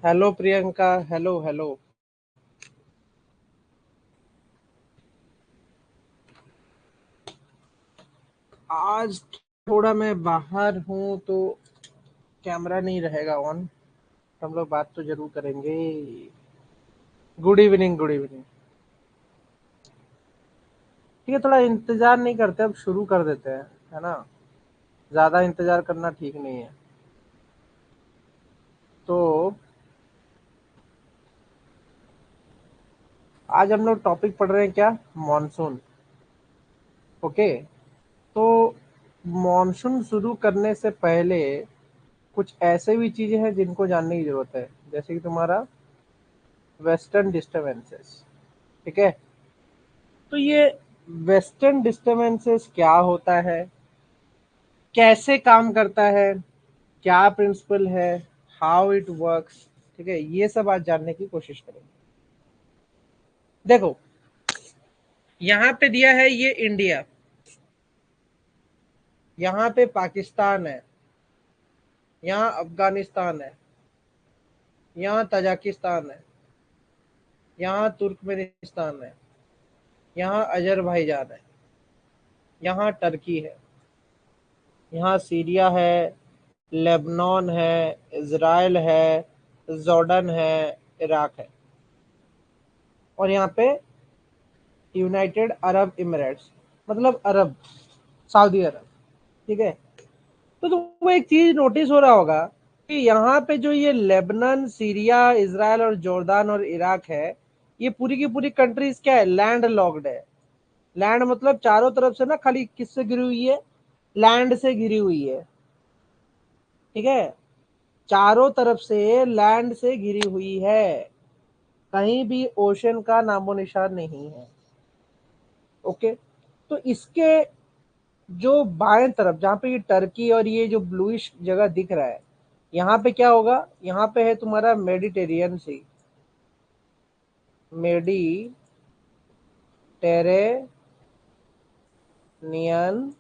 Hello Priyanka, hello hello. आज थोड़ा मैं बाहर हूँ तो कैमरा नहीं रहेगा ऑन। हम लोग बात तो जरूर करेंगे। Good evening, good evening. ठीक है, थोड़ा इंतजार नहीं करते, अब शुरू कर देते हैं, है ना। ज्यादा इंतजार करना ठीक नहीं है। तो आज हम लोग टॉपिक पढ़ रहे हैं क्या? मॉनसून। ओके। तो मॉनसून शुरू करने से पहले कुछ ऐसे भी चीजें हैं जिनको जानने की जरूरत है, जैसे कि तुम्हारा वेस्टर्न डिस्टर्बेंसेस। ठीक है। तो ये वेस्टर्न डिस्टरबेंसेस क्या होता है, कैसे काम करता है, क्या प्रिंसिपल है, हाउ इट वर्क्स। ठीक है, ये सब आज जानने की कोशिश करेंगे। देखो, यहाँ पे दिया है ये इंडिया, यहाँ पे पाकिस्तान है, यहाँ अफगानिस्तान है, यहाँ तजाकिस्तान है, यहाँ तुर्कमेनिस्तान है, यहाँ अजरबैजान है, यहाँ टर्की है, यहाँ सीरिया है, लेबनान है, इजराइल है, जॉर्डन है, इराक है, और यहाँ पे यूनाइटेड अरब इमिरेट्स, मतलब अरब, सऊदी अरब। ठीक है। तो तुमको एक चीज नोटिस हो रहा होगा कि यहाँ पे जो ये लेबनान, सीरिया, इसराइल और जॉर्डान और इराक है, ये पूरी की पूरी कंट्रीज क्या है? लैंड लॉक्ड है। लैंड मतलब चारों तरफ से ना, खाली किससे घिरी हुई है? लैंड से घिरी हुई है। ठीक है। चारों तरफ से लैंड से घिरी हुई है, कहीं भी ओशन का नामो निशान नहीं है। ओके। तो इसके जो बाएं तरफ, जहां पे ये टर्की और ये जो ब्लूइश जगह दिख रहा है, यहाँ पे क्या होगा? यहाँ पे है तुम्हारा मेडिटेरियन सी, मेडिटेरेनियन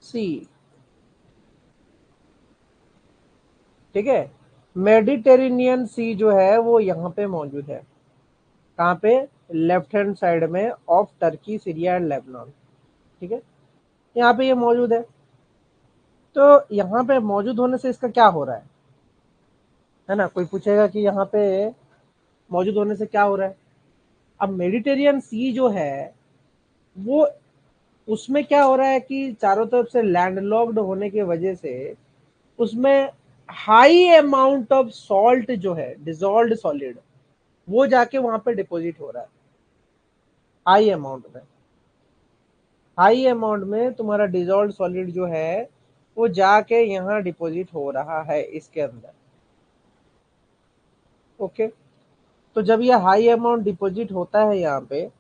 सी। ठीक है। मेडिटेरेनियन सी जो है वो यहाँ पे मौजूद है। कहाँ पे? लेफ्ट हैंड साइड में of Turkey, Syria and Lebanon. ठीक है, यहाँ पे ये मौजूद है। तो यहाँ पे मौजूद होने से इसका क्या हो रहा है ना? कोई पूछेगा कि यहाँ पे मौजूद होने से क्या हो रहा है। अब मेडिटेरियन सी जो है वो, उसमें क्या हो रहा है कि चारों तरफ से लैंडलॉक्ड होने की वजह से उसमें हाई अमाउंट ऑफ सॉल्ट जो है, डिजोल्व्ड सॉलिड, वो जाके वहां पे डिपॉजिट हो रहा है। हाई अमाउंट में, हाई अमाउंट में तुम्हारा डिजोल्व्ड सॉलिड जो है वो जाके यहाँ डिपॉजिट हो रहा है इसके अंदर। ओके। तो जब ये हाई अमाउंट डिपॉजिट होता है यहाँ पे,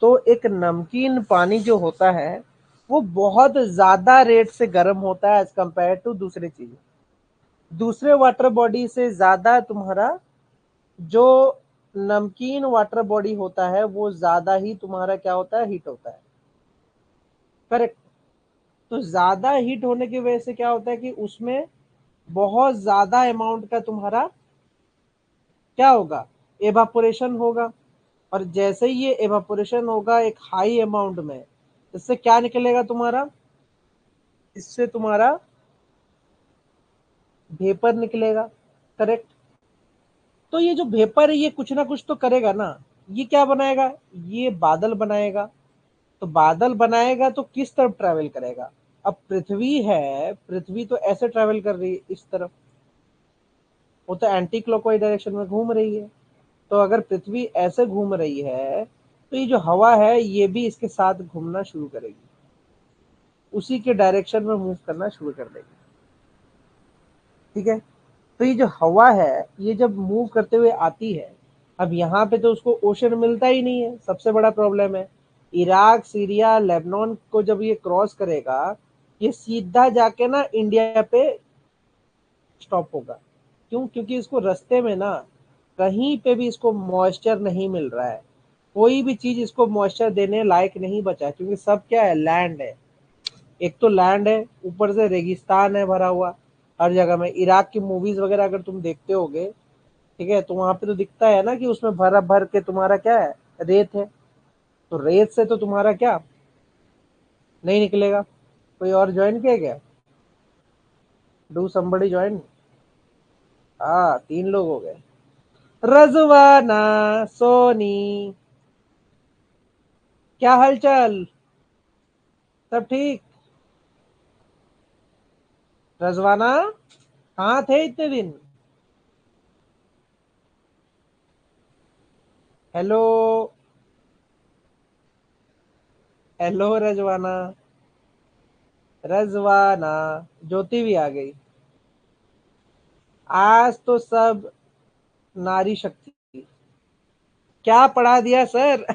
तो एक नमकीन पानी जो होता है वो बहुत ज्यादा रेट से गर्म होता है एज कंपेयर टू दूसरी चीजें। दूसरे वाटर बॉडी से ज्यादा तुम्हारा जो नमकीन वाटर बॉडी होता है वो ज्यादा ही तुम्हारा क्या होता है? हीट होता है। करेक्ट। तो ज्यादा हीट होने की वजह से क्या होता है कि उसमें बहुत ज्यादा अमाउंट का तुम्हारा क्या होगा? एवापोरेशन होगा। और जैसे ही ये एवापोरेशन होगा एक हाई अमाउंट में, इससे क्या निकलेगा तुम्हारा? इससे तुम्हारा वेपर निकलेगा। करेक्ट। तो ये जो वेपर है ये कुछ ना कुछ तो करेगा ना। ये क्या बनाएगा? ये बादल बनाएगा। तो बादल बनाएगा तो किस तरफ ट्रेवल करेगा? अब पृथ्वी है, पृथ्वी तो ऐसे ट्रेवल कर रही है इस तरफ, वो तो एंटी क्लॉकवाइज डायरेक्शन में घूम रही है। तो अगर पृथ्वी ऐसे घूम रही है तो ये जो हवा है ये भी इसके साथ घूमना शुरू करेगी, उसी के डायरेक्शन में मूव करना शुरू कर देगी। ठीक है। तो ये जो हवा है ये जब मूव करते हुए आती है, अब यहाँ पे तो उसको ओशन मिलता ही नहीं है, सबसे बड़ा प्रॉब्लम है। इराक, सीरिया, लेबनान को जब ये क्रॉस करेगा, ये सीधा जाके ना इंडिया पे स्टॉप होगा। क्यों? क्योंकि इसको रास्ते में ना कहीं पे भी इसको मॉइस्चर नहीं मिल रहा है। कोई भी चीज इसको मॉइस्चर देने लायक नहीं बचा, क्योंकि सब क्या है? लैंड है। एक तो लैंड है, ऊपर से रेगिस्तान है भरा हुआ। हर जगह में। इराक की मूवीज वगैरह अगर तुम देखते होगे, ठीक है, तो वहां पे तो दिखता है ना कि उसमें भरा भर के तुम्हारा क्या है, रेत है। तो रेत से तो तुम्हारा क्या नहीं निकलेगा। कोई और ज्वाइन किया क्या? Do somebody join? हाँ, 3 लोग हो गए। रजवाना, सोनी, क्या हालचाल? सब ठीक? रजवाना, कहाँ थे इतने दिन? Hello, hello रजवाना, रजवाना। ज्योति भी आ गई। आज तो सब नारी शक्ति। क्या पढ़ा दिया सर?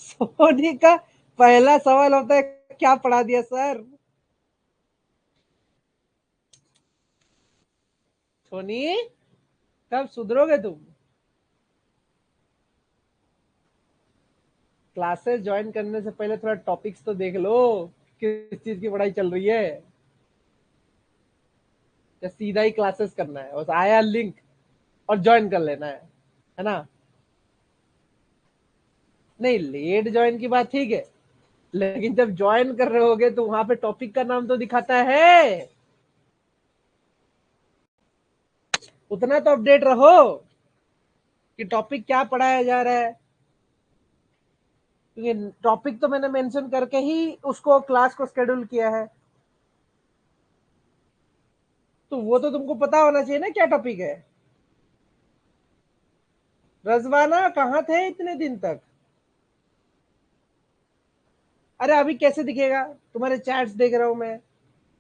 सोनी का पहला सवाल होता है, क्या पढ़ा दिया सर? सोनी, कब सुधरोगे तुम? क्लासेस ज्वाइन करने से पहले थोड़ा टॉपिक्स तो देख लो, किस चीज की पढ़ाई चल रही है। या सीधा ही क्लासेस करना है, बस आया लिंक और ज्वाइन कर लेना है ना? नहीं, लेट ज्वाइन की बात ठीक है, लेकिन जब ज्वाइन कर रहे होगे तो वहां पे टॉपिक का नाम तो दिखाता है। उतना तो अपडेट रहो कि टॉपिक क्या पढ़ाया जा रहा है, क्योंकि टॉपिक तो मैंने मेंशन करके ही उसको क्लास को शेड्यूल किया है। तो वो तो तुमको पता होना चाहिए ना क्या टॉपिक है। रजवाना, कहाँ थे इतने दिन तक? अरे अभी कैसे दिखेगा? तुम्हारे चैट्स देख रहा हूं मैं,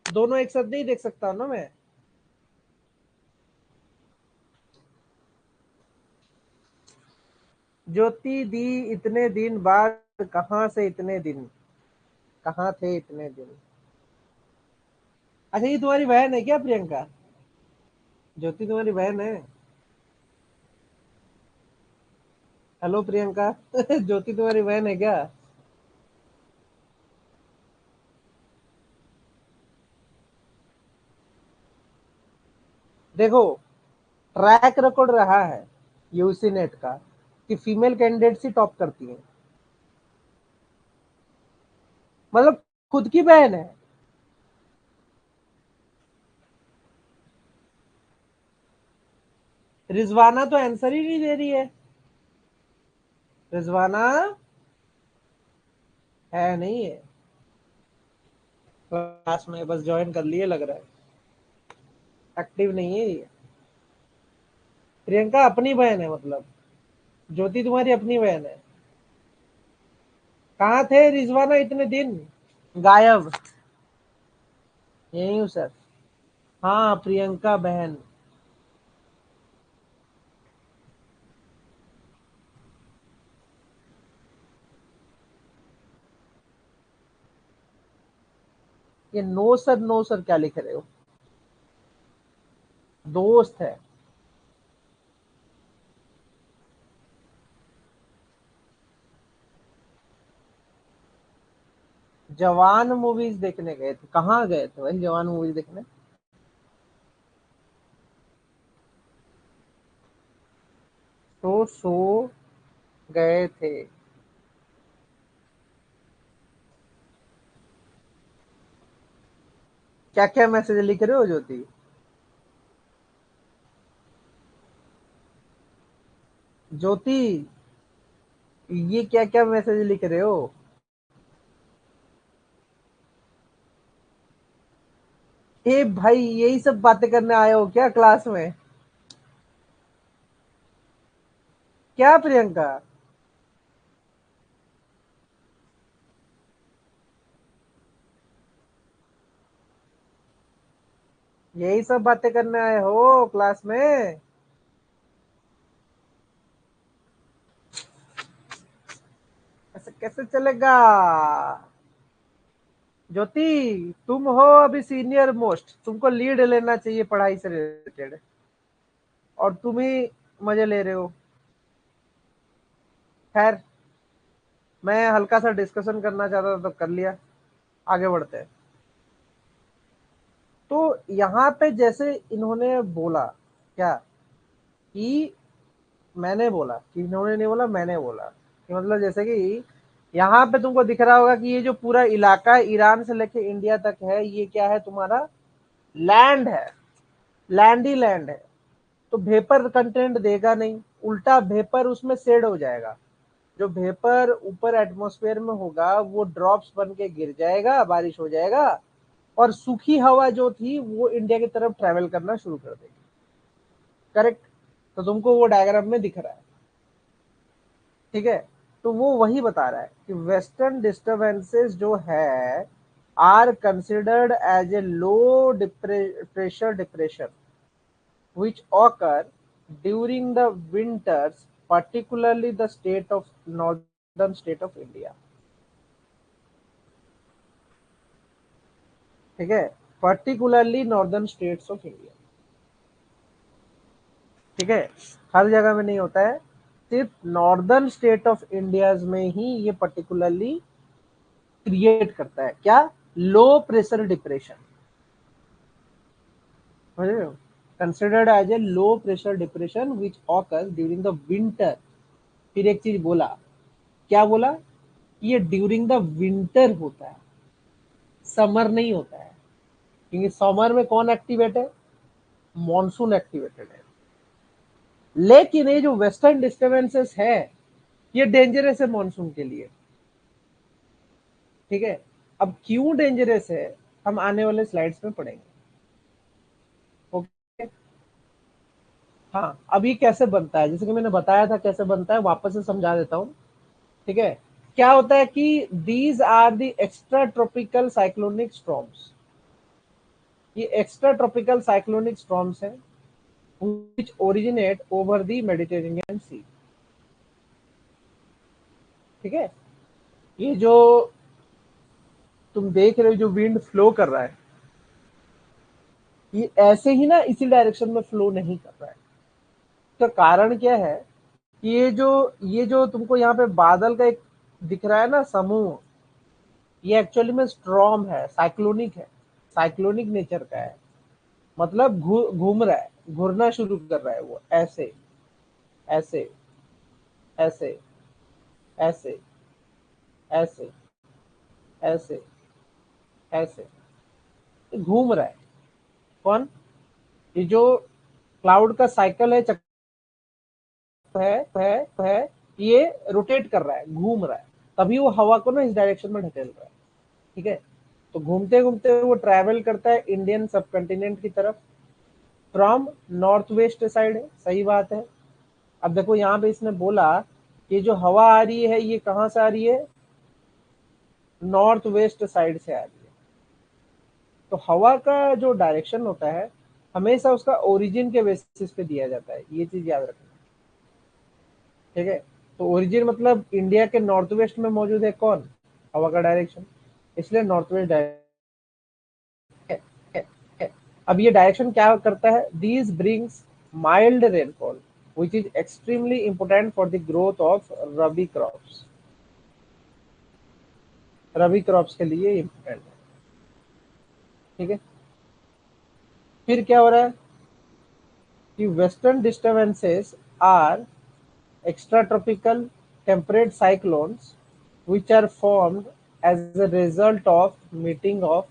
दोनों एक साथ नहीं देख सकता हूं ना मैं। ज्योति दी, इतने दिन बाद? कहाँ से इतने दिन? कहाँ थे इतने दिन? अच्छा, ये तुम्हारी बहन है क्या, प्रियंका? ज्योति तुम्हारी बहन है? हेलो प्रियंका। ज्योति तुम्हारी बहन है क्या? देखो, ट्रैक रिकॉर्ड रहा है यूसी नेट का कि फीमेल कैंडिडेट्स ही टॉप करती हैं। मतलब खुद की बहन है। रिजवाना तो आंसर ही नहीं दे रही है। रिजवाना है नहीं है क्लास में, बस ज्वाइन कर लिए लग रहा है, एक्टिव नहीं है ये। प्रियंका अपनी बहन है मतलब? ज्योति तुम्हारी अपनी बहन है? कहाँ थे रिजवाना इतने दिन? गायब। यही हूँ सर। हाँ, प्रियंका बहन। ये नो सर क्या लिख रहे हो? दोस्त है। जवान मूवीज देखने गए थे? कहाँ गए थे भाई जवान मूवीज देखने? तो सो गए थे? क्या क्या मैसेज लिख रहे हो ज्योति? ज्योति, ये क्या क्या मैसेज लिख रहे हो? ए भाई, यही सब बातें करने आए हो क्या क्लास में? क्या प्रियंका? यही सब बातें करने आए हो क्लास में? ऐसे कैसे चलेगा? ज्योति, तुम हो अभी सीनियर मोस्ट, तुमको लीड लेना चाहिए पढ़ाई से रिलेटेड, और तुम ही मजे ले रहे हो। खैर, मैं हल्का सा डिस्कशन करना चाहता था तो कर लिया, आगे बढ़ते हैं। तो यहाँ पे जैसे इन्होंने बोला क्या कि मैंने बोला, कि इन्होंने नहीं बोला, मैंने बोला, कि मतलब जैसे कि यहाँ पे तुमको दिख रहा होगा कि ये जो पूरा इलाका ईरान से लेके इंडिया तक है, ये क्या है तुम्हारा लैंड है, लैंड ही लैंड है। तो वेपर कंटेंट देगा नहीं, उल्टा वेपर उसमें शेड हो जाएगा। जो वेपर ऊपर एटमॉस्फेयर में होगा वो ड्रॉप्स बन के गिर जाएगा, बारिश हो जाएगा, और सूखी हवा जो थी वो इंडिया की तरफ ट्रेवल करना शुरू कर देगी। करेक्ट। तो तुमको वो डायग्राम में दिख रहा है, ठीक है। तो वो वही बता रहा है कि वेस्टर्न डिस्टर्बेंसेस जो है are considered as a low pressure depression which occur during the winters, particularly the state of northern state of India. ठीक है, particularly northern states of India. ठीक है, हर जगह में नहीं होता है, सिर्फ नॉर्दर्न स्टेट ऑफ इंडिया में ही ये पर्टिकुलरली क्रिएट करता है क्या, low pressure depression. Considered as a low pressure depression which occurs during the winter. फिर एक चीज बोला, क्या बोला, ये ड्यूरिंग द विंटर होता है, समर नहीं होता है, क्योंकि समर में कौन एक्टिवेट है, मॉनसून एक्टिवेटेड है। लेकिन ये जो वेस्टर्न डिस्टर्बेंसेस है ये डेंजरस है मॉनसून के लिए। ठीक है, अब क्यों डेंजरस है हम आने वाले स्लाइड्स में पढ़ेंगे। ओके, हाँ, अभी कैसे बनता है, जैसे कि मैंने बताया था कैसे बनता है, वापस से समझा देता हूँ। ठीक है, क्या होता है कि these are the extra tropical cyclonic storms. ये एक्स्ट्रा ट्रॉपिकल साइक्लोनिक स्टॉर्म्स हैं which originate over the Mediterranean Sea। ठीक है, ये जो तुम देख रहे हो जो विंड फ्लो कर रहा है, ये ऐसे ही ना इसी डायरेक्शन में फ्लो नहीं कर रहा है। तो कारण क्या है कि ये जो तुमको यहाँ पे बादल का एक दिख रहा है ना समूह, ये एक्चुअली में स्ट्रॉम है, साइक्लोनिक है, साइक्लोनिक नेचर का है। मतलब घूम रहा है, घूरना शुरू कर रहा है वो, ऐसे ऐसे ऐसे ऐसे ऐसे ऐसे ऐसे घूम रहा है। कौन, ये जो क्लाउड का साइकिल है, चक्र है, ये रोटेट कर रहा है, घूम रहा है, तभी वो हवा को ना इस डायरेक्शन में ढकेल रहा है। ठीक है, तो घूमते घूमते वो ट्रैवल करता है इंडियन सब कंटिनेंट की तरफ, फ्रॉम नॉर्थ वेस्ट साइड है, सही बात है। अब देखो यहाँ पे इसने बोला कि जो हवा आ रही है ये कहाँ से आ रही है, नॉर्थ वेस्ट साइड से आ रही है। तो हवा का जो डायरेक्शन होता है हमेशा उसका ओरिजिन के बेसिस पे दिया जाता है, ये चीज याद रखना। ठीक है, तो ओरिजिन मतलब इंडिया के नॉर्थ वेस्ट में मौजूद है कौन, हवा का डायरेक्शन, इसलिए नॉर्थ वेस्ट डायरेक्शन। अब ये डायरेक्शन क्या करता है, these brings mild rainfall which is extremely important for the growth of rabi crops. Rabi crops के लिए इंपॉर्टेंट है। ठीक है, फिर क्या हो रहा है कि western disturbances are extratropical temperate cyclones which are formed as a result of meeting of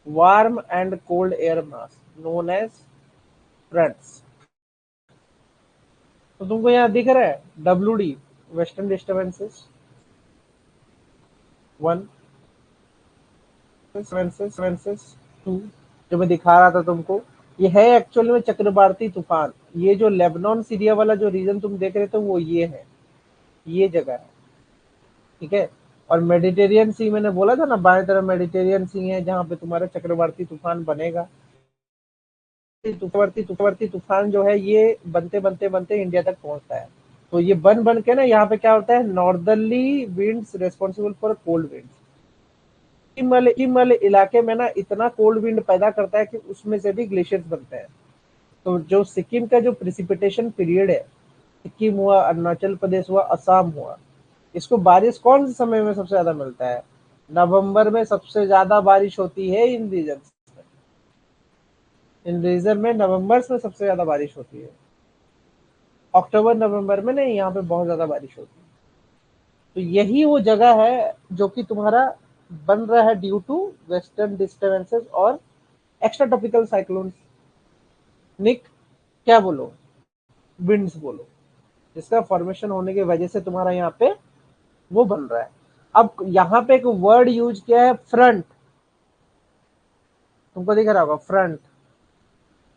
warm and cold air mass known as fronts। तो तुमको यहाँ दिख रहा है WD, वेस्टर्न डिस्टर्बेंसेस 1, डिस्टर्बेंसेस 2, जो मैं दिखा रहा था तुमको, ये है एक्चुअल में चक्रवाती तूफान। ये जो लेबनान सीरिया वाला जो रीजन तुम देख रहे थे वो ये है, ये जगह है। ठीक है, और मेडिटेरियन सी मैंने बोला था ना, बाएं तरफ मेडिटेरियन सी है जहां पे तुम्हारा चक्रवाती तूफान बनेगा। चक्रवाती तूफान जो है ये बनते बनते बनते इंडिया तक पहुंचता है। तो ये बन बन के ना यहाँ पे क्या होता है, northerly winds responsible for cold winds. Sikkim वाले इलाके में ना इतना कोल्ड विंड पैदा करता है कि उसमें से भी ग्लेशियर्स बनते हैं। तो जो सिक्किम का जो प्रिसिपिटेशन पीरियड है, सिक्किम हुआ, अरुणाचल प्रदेश हुआ, असम हुआ, इसको बारिश कौन से समय में सबसे ज्यादा मिलता है, नवंबर में सबसे ज्यादा बारिश होती है इन रीजन में। इन रीजन में नवंबर में सबसे ज्यादा बारिश होती है, अक्टूबर नवंबर में नहीं, यहाँ पे बहुत ज्यादा बारिश होती है। तो यही वो जगह है जो कि तुम्हारा बन रहा है ड्यू टू वेस्टर्न डिस्टर्बेंसेस और एक्स्ट्रा ट्रॉपिकल साइक्लोन। निक, क्या बोलो, विंड्स बोलो, जिसका फॉर्मेशन होने की वजह से तुम्हारा यहाँ पे वो बन रहा है। अब यहाँ पे एक वर्ड यूज किया है फ्रंट, तुमको दिख रहा होगा फ्रंट।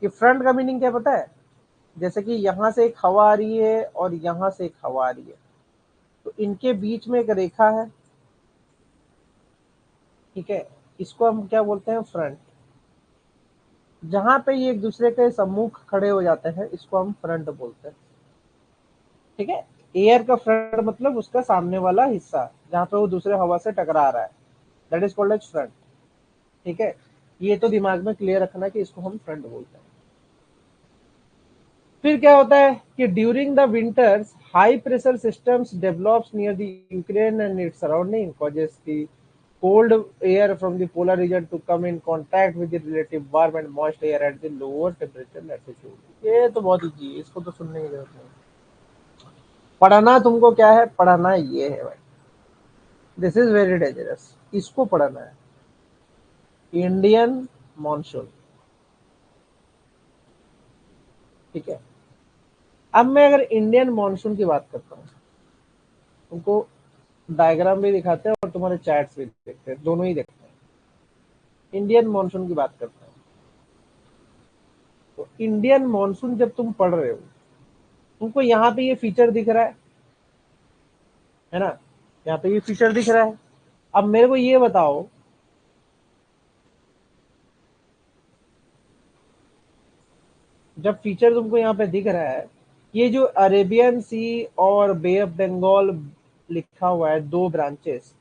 ये फ्रंट का मीनिंग क्या पता है? जैसे कि यहाँ से एक हवा आ रही है और यहाँ से एक हवा आ रही है, तो इनके बीच में एक रेखा है, ठीक है, इसको हम क्या बोलते हैं? फ्रंट। जहां पे ये एक दूसरे के सम्मुख खड़े हो जाते हैं इसको हम फ्रंट बोलते हैं, ठीक है। एयर का फ्रंट मतलब उसका सामने वाला हिस्सा जहां पे वो दूसरे हवा से टकरा रहा है, that is called as front, ठीक है। ये तो दिमाग में क्लियर रखना कि इसको हम फ्रंट बोलते हैं। फिर क्या होता है कि during the winters high pressure systems develops near the Ukraine and its surrounding causes the cold air from the polar region to come in contact with the relative warm and moist air at the lower temperature latitude। ये तो बहुत easy है, इसको तो सुनने की जरूरत नहीं। पढ़ना तुमको क्या है? पढ़ना ये है भाई, दिस इज वेरी डेंजरस, इसको पढ़ना है। इंडियन मॉनसून, ठीक है। अब मैं अगर इंडियन मॉनसून की बात करता हूँ, तुमको डायग्राम भी दिखाते हैं और तुम्हारे चैट्स भी देखते हैं, दोनों ही देखते हैं। इंडियन मॉनसून की बात करते हैं, तो इंडियन मॉनसून जब तुम पढ़ रहे हो, तुमको यहाँ पे ये फीचर दिख रहा है ना, यहाँ पे ये फीचर दिख रहा है। अब मेरे को ये बताओ, जब फीचर तुमको यहाँ पे दिख रहा है, ये जो अरेबियन सी और बे ऑफ बंगाल लिखा हुआ है, दो ब्रांचेस,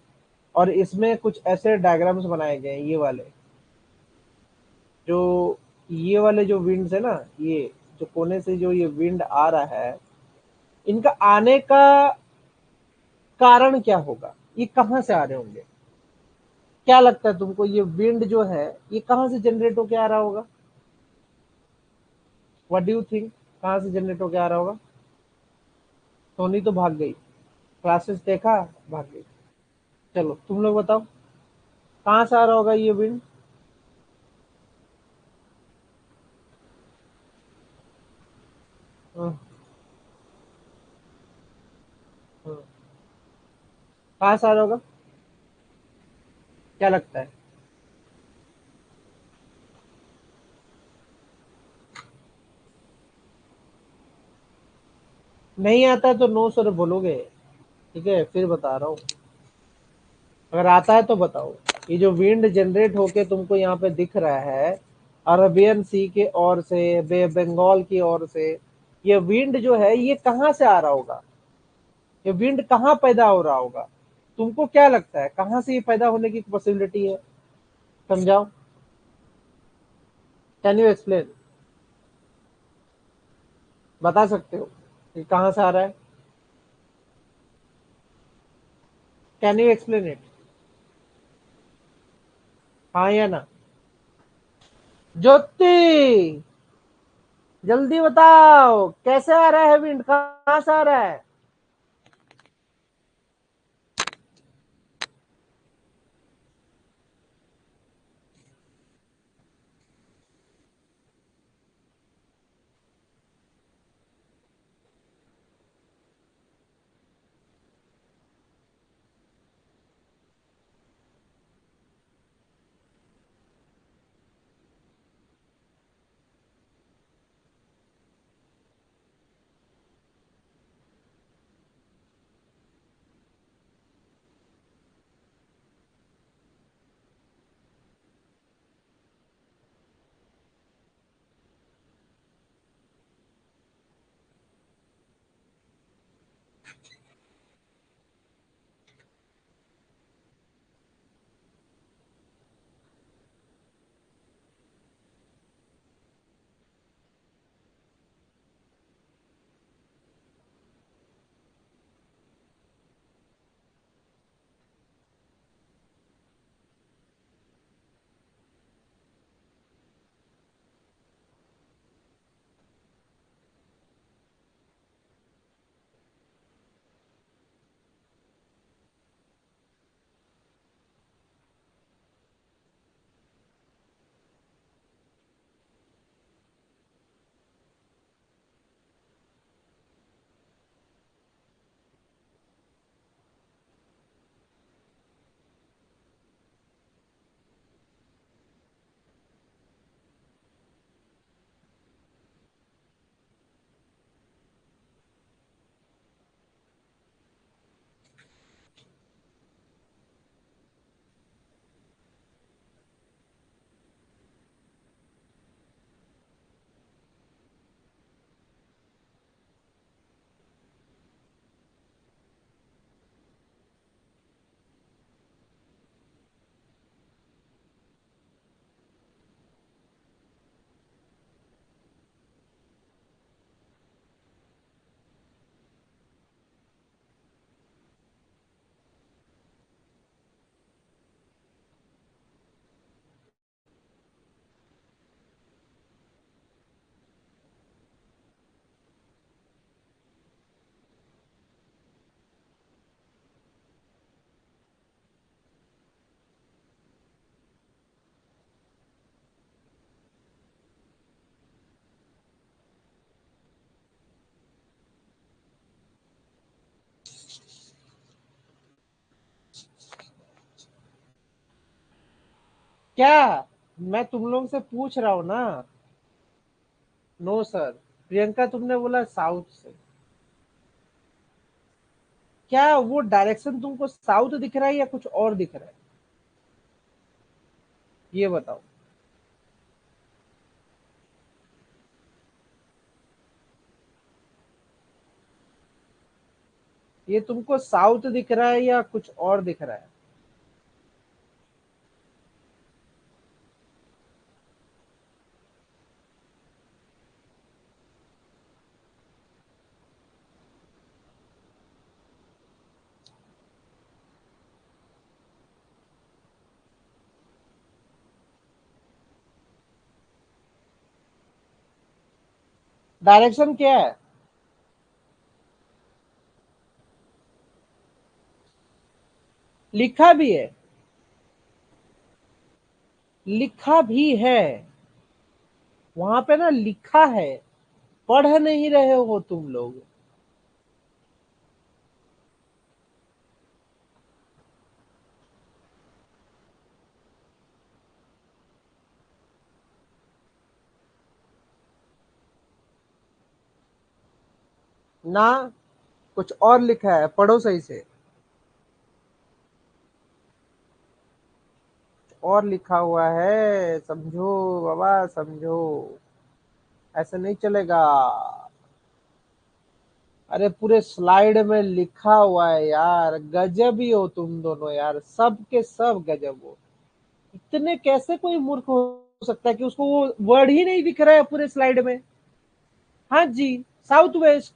और इसमें कुछ ऐसे डायग्राम्स बनाए गए हैं, ये वाले जो, ये वाले जो विंड्स है ना, ये जो कोने से जो ये विंड आ रहा है, इनका आने का कारण क्या होगा? ये कहाँ से आ रहे होंगे? क्या लगता है तुमको, ये विंड जो है ये कहाँ से जनरेट होके आ रहा होगा? व्हाट डू यू थिंक, कहाँ से जनरेट होके आ रहा होगा? सोनी तो भाग गई, क्लासेस देखा, भाग गई। चलो तुम लोग बताओ, कहाँ से आ रहा होगा ये विंड? कहाँ से आ रहा होगा? क्या लगता है? नहीं आता है तो नो सर बोलोगे, ठीक है, फिर बता रहा हूँ। अगर आता है तो बताओ। ये जो विंड जनरेट होके तुमको यहाँ पे दिख रहा है, अरबियन सी के ओर से, बे बंगाल की ओर से, ये विंड जो है ये कहाँ से आ रहा होगा? ये विंड कहाँ पैदा हो रहा होगा? तुमको क्या लगता है कहाँ से ये पैदा होने की पॉसिबिलिटी है? समझाओ, कैन यू एक्सप्लेन? बता सकते हो ये कहाँ से आ रहा है? Can you explain it? हाँ या ना? ज्योति, जल्दी बताओ, कैसे आ रहा है विंड, कहाँ से आ रहा है? क्या? मैं तुम लोग से पूछ रहा हूँ ना। No sir. प्रियंका तुमने बोला साउथ से। क्या वो डायरेक्शन तुमको साउथ दिख रहा है या कुछ और दिख रहा है? ये बताओ। ये तुमको साउथ दिख रहा है या कुछ और दिख रहा है? डायरेक्शन क्या है? लिखा भी है। लिखा भी है। वहां पे ना लिखा है। पढ़ नहीं रहे हो तुम लोग। ना, कुछ और लिखा है, पढ़ो सही से। और लिखा हुआ है, समझो बाबा समझो। ऐसे नहीं चलेगा। अरे पूरे स्लाइड में लिखा हुआ है यार, गजब ही हो तुम दोनों यार, सब के सब गजब हो। इतने कैसे कोई मूर्ख हो सकता है कि उसको वो वर्ड ही नहीं दिख रहा है पूरे स्लाइड में। हाँ जी। South west.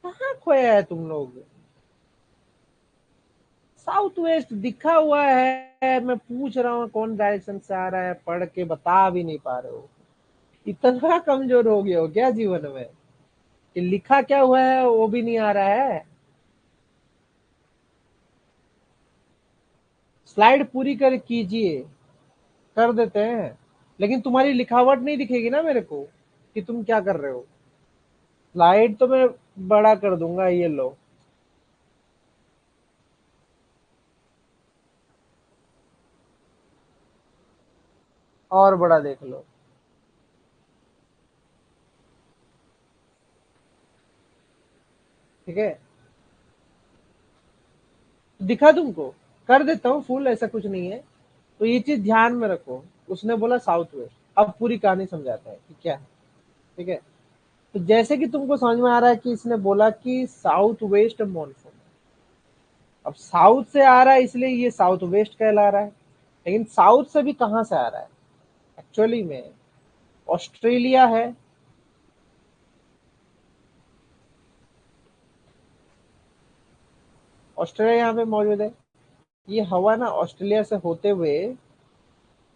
कहाँ खोया है तुम लोग? साउथ वेस्ट दिखा हुआ है, मैं पूछ रहा हूँ कौन डायरेक्शन से आ रहा है, पढ़ के बता भी नहीं पा रहे हो। इतना कमजोर हो गए हो क्या जीवन में कि लिखा क्या हुआ है वो भी नहीं आ रहा है? स्लाइड पूरी कर कीजिए। कर देते हैं। लेकिन तुम्हारी लिखावट नहीं दिखेगी ना मेरे को कि तुम क्या कर रहे हो। स्लाइड तो मैं बड़ा कर दूंगा, ये लो। और बड़ा देख लो। ठीक है। दिखा तुमको। कर देता हूँ फुल, ऐसा कुछ नहीं है। तो ये चीज ध्यान में रखो। उसने बोला साउथ वेस्ट। अब पूरी कहानी समझाता है कि क्या है। ठीक है। तो जैसे कि तुमको समझ में आ रहा है कि इसने बोला कि साउथ वेस्ट मॉनसून। अब साउथ से आ रहा है इसलिए ये साउथ वेस्ट कहला रहा है। लेकिन साउथ से भी कहां से आ रहा है? एक्चुअली में ऑस्ट्रेलिया है। ऑस्ट्रेलिया यहाँ पे मौजूद है। ये हवा ना ऑस्ट्रेलिया से होते हुए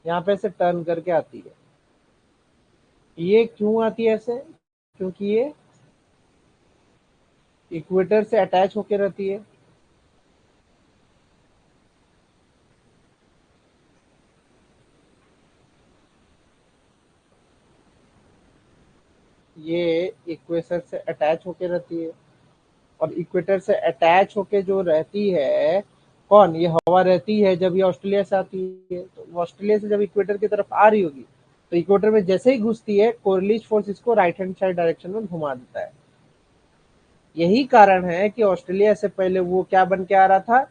यहाँ पे से टर्न करके आती है। ये क्यों आती है ऐसे? क्योंकि ये इक्वेटर से अटैच होके रहती है। ये इक्वेटर से अटैच होके रहती है। और इक्वेटर से अटैच होके जो रहती है, कौन? ये हवा रहती है जब ये ऑस्ट्रेलिया से आती है, तो वो ऑस्ट्रेलिया से जब इक्वेटर की तरफ आ रही होगी, तो इक्वेटर में जैसे ही घुसती है कोरिलीज फोर्स इसको राइट हैंड साइड डायरेक्शन में घुमा देता है। यही कारण है कि ऑस्ट्रेलिया से पहले वो क्या बन के आ रहा था?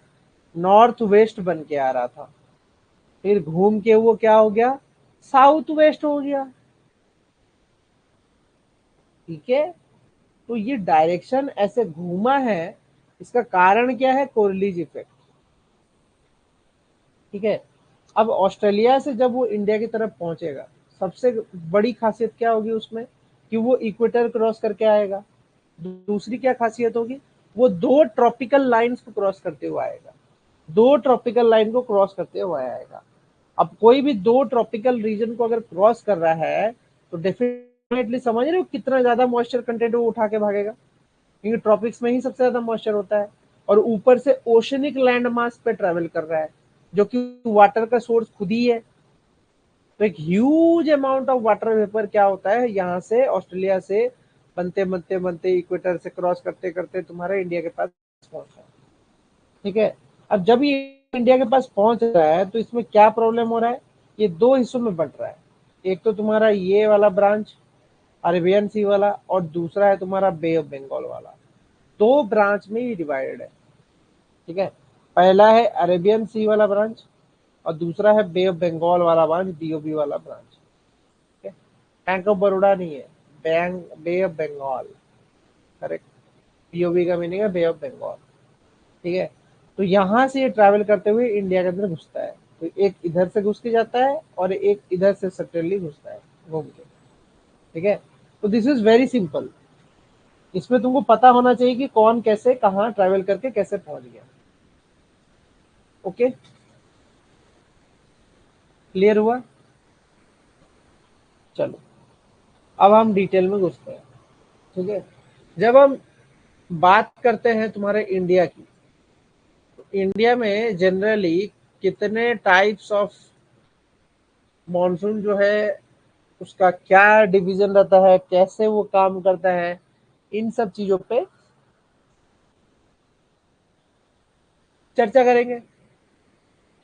नॉर्थ वेस्ट बन के आ रहा था। फिर घूम के वो क्या हो गया? साउथ वेस्ट हो गया। ठीक है। तो ये डायरेक्शन ऐसे घूमा है। इसका कारण क्या है? कोरिलीज इफेक्ट। ठीक है। अब ऑस्ट्रेलिया से जब वो इंडिया की तरफ पहुंचेगा, सबसे बड़ी खासियत क्या होगी उसमें? कि वो इक्वेटर क्रॉस करके आएगा। दूसरी क्या खासियत होगी? वो दो ट्रॉपिकल लाइंस को क्रॉस करते हुए आएगा। दो ट्रॉपिकल लाइन को क्रॉस करते हुए आएगा। अब कोई भी दो ट्रॉपिकल रीजन को अगर क्रॉस कर रहा है, तो डेफिनेटली समझ रहे हो कितना ज्यादा मॉइस्चर कंटेंट वो उठा के भागेगा। क्योंकि ट्रॉपिक्स में ही सबसे ज्यादा मॉइस्चर होता है। और ऊपर से ओशनिक लैंड मास पे ट्रेवल कर रहा है, जो कि वाटर का सोर्स खुद ही है। तो एक huge amount of water vapour क्या होता है, यहाँ से ऑस्ट्रेलिया से बनते बनते बनते इक्वेटर से क्रॉस करते करते तुम्हारे इंडिया के पास पहुंचा। ठीक है। अब जब ये इंडिया के पास पहुंच रहा है तो इसमें क्या प्रॉब्लम हो रहा है, ये दो हिस्सों में बंट रहा है। एक तो तुम्हारा ये वाला ब्रांच अरेबियन सी वाला, और दूसरा है तुम्हारा बे ऑफ बंगाल वाला। दो ब्रांच में ये डिवाइडेड है। ठीक है, पहला है अरेबियन सी वाला ब्रांच और दूसरा है बे ऑफ बंगाल वाला ब्रांच, बीओबी वाला ब्रांच। ठीक है, बैंक ऑफ बड़ौदा नहीं है, bank bay of Bengal. Correct, BOB का मीनिंग है बे ऑफ बंगाल। ठीक है, तो यहां से ये ट्रैवल करते हुए इंडिया के अंदर घुसता है। तो एक इधर से घुस के जाता है और एक इधर से सटनली घुसता है घूम के। ठीक है, तो दिस इज वेरी सिंपल। इसमें तुमको पता होना चाहिए कि कौन कैसे कहाँ ट्रैवल करके कैसे पहुंच गया। ओके, क्लियर हुआ? चलो, अब हम डिटेल में घुसते हैं। ठीक है, जब हम बात करते हैं तुम्हारे इंडिया की, तो इंडिया में जनरली कितने टाइप्स ऑफ मॉनसून जो है उसका क्या डिवीजन रहता है, कैसे वो काम करता है, इन सब चीजों पे चर्चा करेंगे।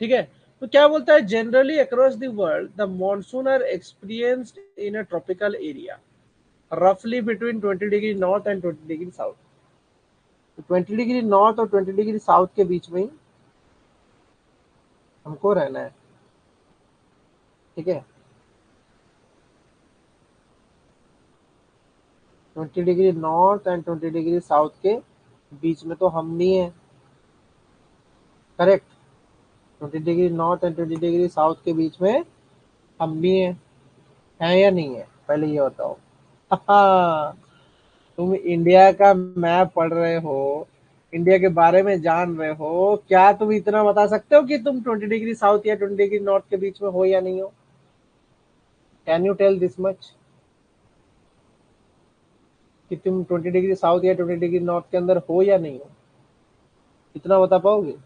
ठीक है, तो क्या बोलता है, generally across the world the monsoon are experienced in a tropical area रफली between 20 degree north and 20 degree south. तो 20 डिग्री नॉर्थ और 20 डिग्री साउथ के बीच में ही हमको रहना है। ठीक है, 20 degree north and 20 degree south के बीच में तो हम नहीं है। Correct, 20 degree north and 20 degree south के बीच में हम भी हैं या नहीं है, पहले ये बताओ। हाँ, तुम इंडिया का मैप पढ़ रहे हो, इंडिया के बारे में जान रहे हो, क्या तुम इतना बता सकते हो कि तुम 20 डिग्री साउथ या 20 डिग्री नॉर्थ के बीच में हो या नहीं हो? Can you tell this much कि तुम 20 डिग्री साउथ या 20 डिग्री नॉर्थ के अंदर हो या नहीं हो? इतना बता पाओगे?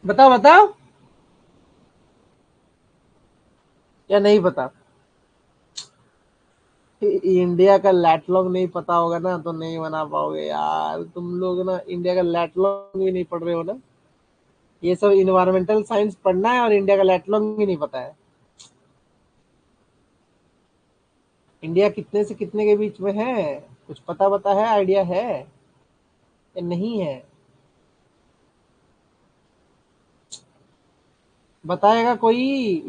बताओ बताओ, या नहीं पता? इंडिया का लैटलॉन्ग नहीं पता होगा ना तो नहीं बना पाओगे यार। तुम लोग ना इंडिया का लैटलॉन्ग भी नहीं पढ़ रहे हो ना। ये सब इन्वायरमेंटल साइंस पढ़ना है और इंडिया का लैटलॉन्ग भी नहीं पता है। इंडिया कितने से कितने के बीच में है, कुछ पता बता है, आइडिया है या नहीं है? बताएगा कोई,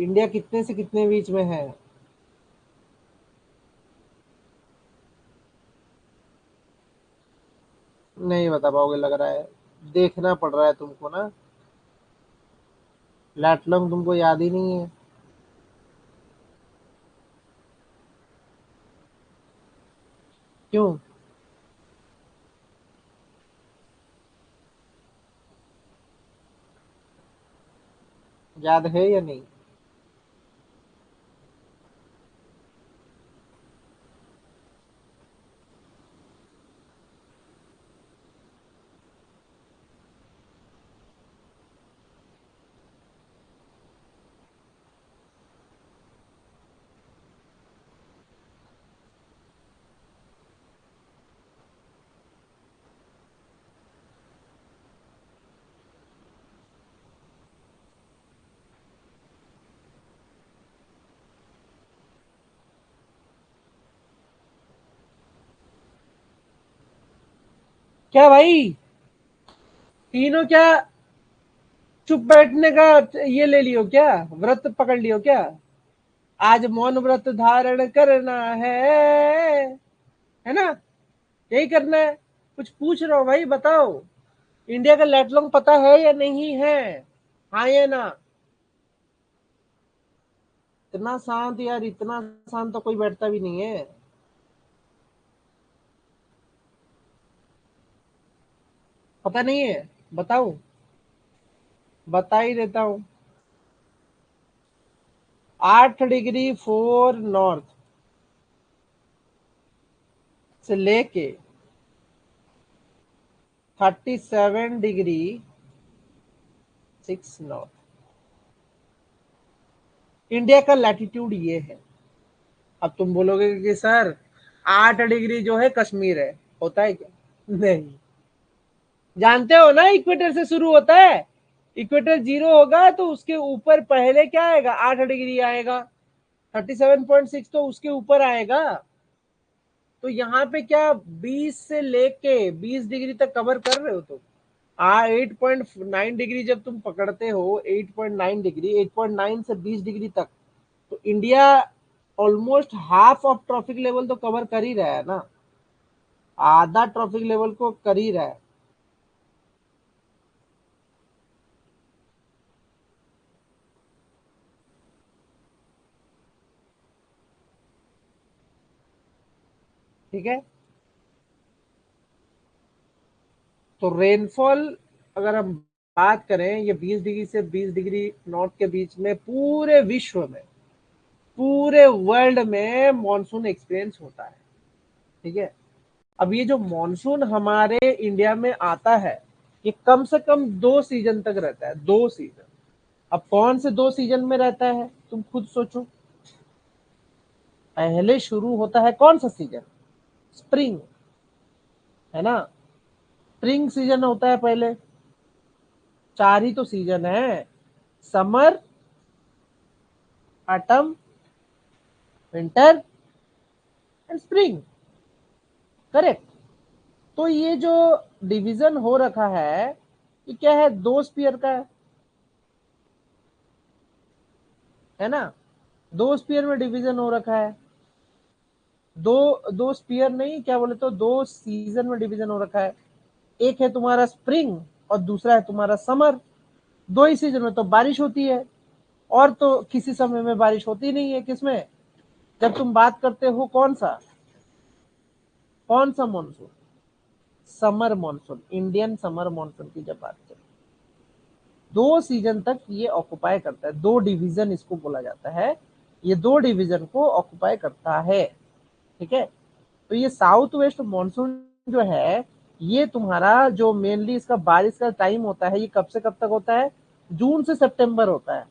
इंडिया कितने से कितने बीच में है? नहीं बता पाओगे लग रहा है, देखना पड़ रहा है तुमको ना। लैटलॉन्ग तुमको याद ही नहीं है। क्यों? याद है या नहीं? क्या भाई, तीनों क्या चुप बैठने का ये ले लियो क्या, व्रत पकड़ लियो क्या? आज मौन व्रत धारण करना है ना? यही करना है? कुछ पूछ रहा हूँ भाई, बताओ। इंडिया का लैटलॉन्ग पता है या नहीं है? हाँ या ना? इतना शांत यार, इतना शांत तो कोई बैठता भी नहीं है। पता नहीं है? बताऊं? बता ही देता हूँ। 8 डिग्री 4 नॉर्थ से लेके 37°6'N। इंडिया का लैटिट्यूड ये है। अब तुम बोलोगे कि सर 8 डिग्री जो है कश्मीर है, होता है क्या? नहीं। जानते हो ना इक्वेटर से शुरू होता है, इक्वेटर 0 होगा तो उसके ऊपर पहले क्या आएगा, 8 डिग्री आएगा, 37.6 तो उसके ऊपर आएगा। तो यहाँ पे क्या 20 से लेके 20 डिग्री तक कवर कर रहे हो तुम। 8.9 डिग्री जब तुम पकड़ते हो, 8.9 डिग्री, 8.9 से 20 डिग्री तक, तो India almost half of trophic level तो कवर कर ही रहा है ना, आधा ट्रॉफिक लेवल को कर ही रहा है। ठीक है, तो रेनफॉल अगर हम बात करें, ये 20 डिग्री से 20 डिग्री नॉर्थ के बीच में पूरे विश्व में, पूरे वर्ल्ड में मॉनसून एक्सपीरियंस होता है। ठीक है, अब ये जो मॉनसून हमारे इंडिया में आता है, ये कम से कम 2 सीजन तक रहता है, 2 सीजन। अब कौन से 2 सीजन में रहता है, तुम खुद सोचो। पहले शुरू होता है कौन सा सीजन, स्प्रिंग, है ना। स्प्रिंग सीजन होता है पहले, 4 ही तो सीजन है, summer, autumn, winter and spring. Correct. तो ये जो डिवीजन हो रखा है, ये क्या है, 2 स्पीयर का है ना। 2 स्पीयर में डिवीजन हो रखा है, दो दो स्पीयर नहीं, क्या बोले, तो 2 सीजन में डिवीजन हो रखा है। एक है तुम्हारा स्प्रिंग और दूसरा है तुम्हारा समर। 2 ही सीजन में तो बारिश होती है, और तो किसी समय में बारिश होती नहीं है। किसमें, जब तुम बात करते हो कौन सा monsoon, summer monsoon, Indian summer monsoon की जब बात करें, 2 सीजन तक ये ऑक्युपाई करता है, 2 डिवीजन इसको बोला जाता है, ये 2 डिवीजन को ऑक्युपाई करता है। ठीक है, तो ये साउथ वेस्ट मानसून जो है, ये तुम्हारा जो मेनली इसका बारिश का टाइम होता है, ये कब से कब तक होता है, जून से सितंबर होता है।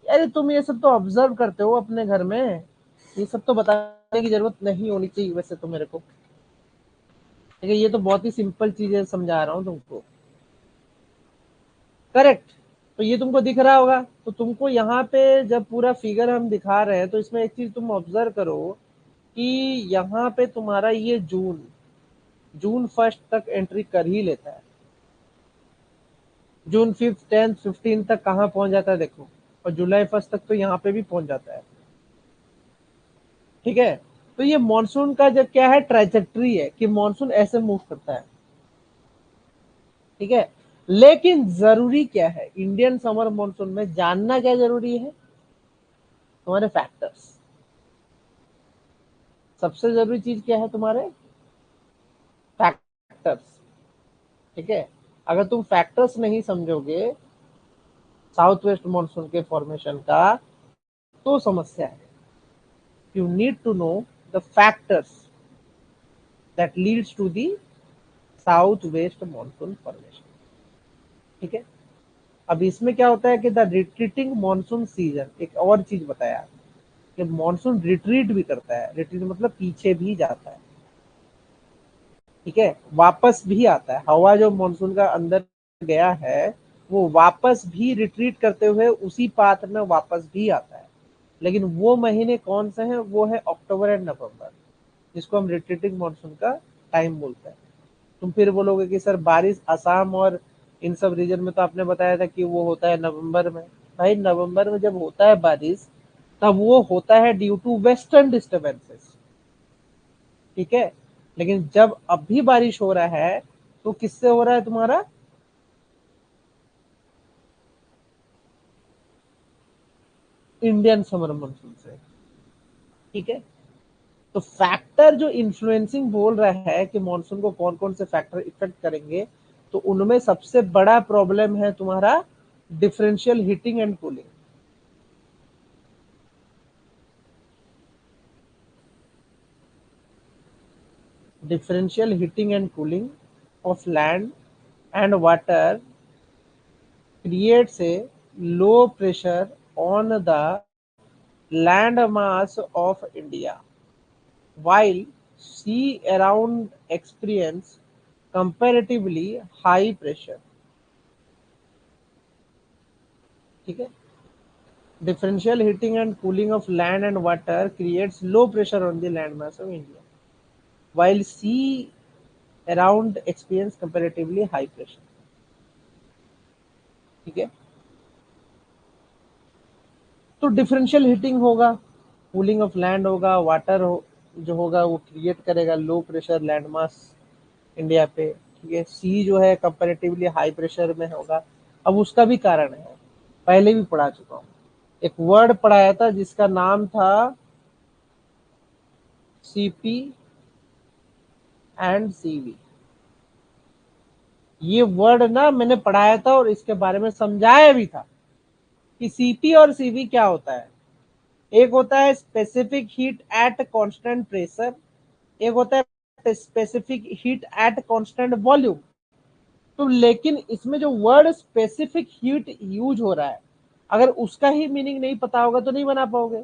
अरे तुम ये सब तो ऑब्जर्व करते हो अपने घर में, ये सब तो बताने की जरूरत नहीं होनी चाहिए वैसे तो मेरे को, लेकिन ये तो बहुत ही सिंपल चीजें समझा रहा हूँ तुमको। करेक्ट। तो ये तुमको दिख रहा होगा, तो तुमको यहाँ पे जब पूरा फिगर हम दिखा रहे हैं, तो इसमें एक चीज तुम ऑब्जर्व करो कि यहाँ पे तुम्हारा ये जून जून 1 तक एंट्री कर ही लेता है, जून 5, 10, 15 तक कहाँ पहुंच जाता है देखो, और जुलाई 1 तक तो यहाँ पे भी पहुंच जाता है। ठीक है, तो ये मॉनसून का जब क्या है, ट्रेजेक्ट्री है कि मॉनसून ऐसे मूव करता है। ठीक है, लेकिन जरूरी क्या है इंडियन समर मॉनसून में, जानना क्या जरूरी है, तुम्हारे फैक्टर्स। सबसे जरूरी चीज क्या है, तुम्हारे फैक्टर्स। ठीक है, अगर तुम फैक्टर्स नहीं समझोगे साउथ वेस्ट मॉनसून के फॉर्मेशन का, तो समस्या है। You need to know the factors that leads to the south west monsoon formation. ठीक है, अब इसमें क्या होता है कि द रिट्रीटिंग मॉनसून सीजन, एक और चीज बताया कि मॉनसून रिट्रीट भी करता है, रिट्रीट मतलब पीछे भी जाता है। ठीक है, वापस भी आता है, हवा जो मॉनसून का अंदर गया है, वो वापस भी रिट्रीट करते हुए उसी पाथ में वापस भी आता है। लेकिन वो महीने कौन से हैं, वो है अक्टूबर एंड नवंबर, जिसको हम रिट्रीटिंग मॉनसून का टाइम बोलते हैं। तुम फिर बोलोगे कि सर बारिश असम और इन सब रीजन में तो आपने बताया था कि वो होता है नवंबर में। भाई नवंबर में जब होता है बारिश, तब वो होता है ड्यू टू वेस्टर्न डिस्टर्बेंसेस। ठीक है, लेकिन जब अभी बारिश हो रहा है, तो किससे हो रहा है, तुम्हारा इंडियन समर मानसून से। ठीक है, तो फैक्टर जो इन्फ्लुएंसिंग बोल रहा है कि मानसून को कौन कौन से फैक्टर इफेक्ट करेंगे, तो उनमें सबसे बड़ा प्रॉब्लम है तुम्हारा differential heating and cooling. Differential heating and cooling of land and water creates a low pressure on the land mass of India, while sea around experience comparatively high pressure. ठीक है. Differential heating and cooling of land and water creates low pressure on the landmass of India, while sea around experience comparatively high pressure. ठीक है. तो differential heating होगा, cooling of land होगा, water जो होगा वो क्रिएट करेगा low pressure land mass India पे. ठीक है. सी जो है कंपैरेटिवली हाई प्रेशर में होगा. अब उसका भी कारण है, पहले भी पढ़ा चुका हूँ. एक वर्ड पढ़ाया था जिसका नाम था सीपी एंड सीवी. ये वर्ड ना मैंने पढ़ाया था और इसके बारे में समझाया भी था कि सीपी और सीवी क्या होता है. एक होता है specific heat at constant pressure, एक होता है specific heat at constant volume. तो लेकिन इसमें जो वर्ड स्पेसिफिक हीट यूज हो रहा है, अगर उसका ही मीनिंग नहीं पता होगा तो नहीं बना पाओगे.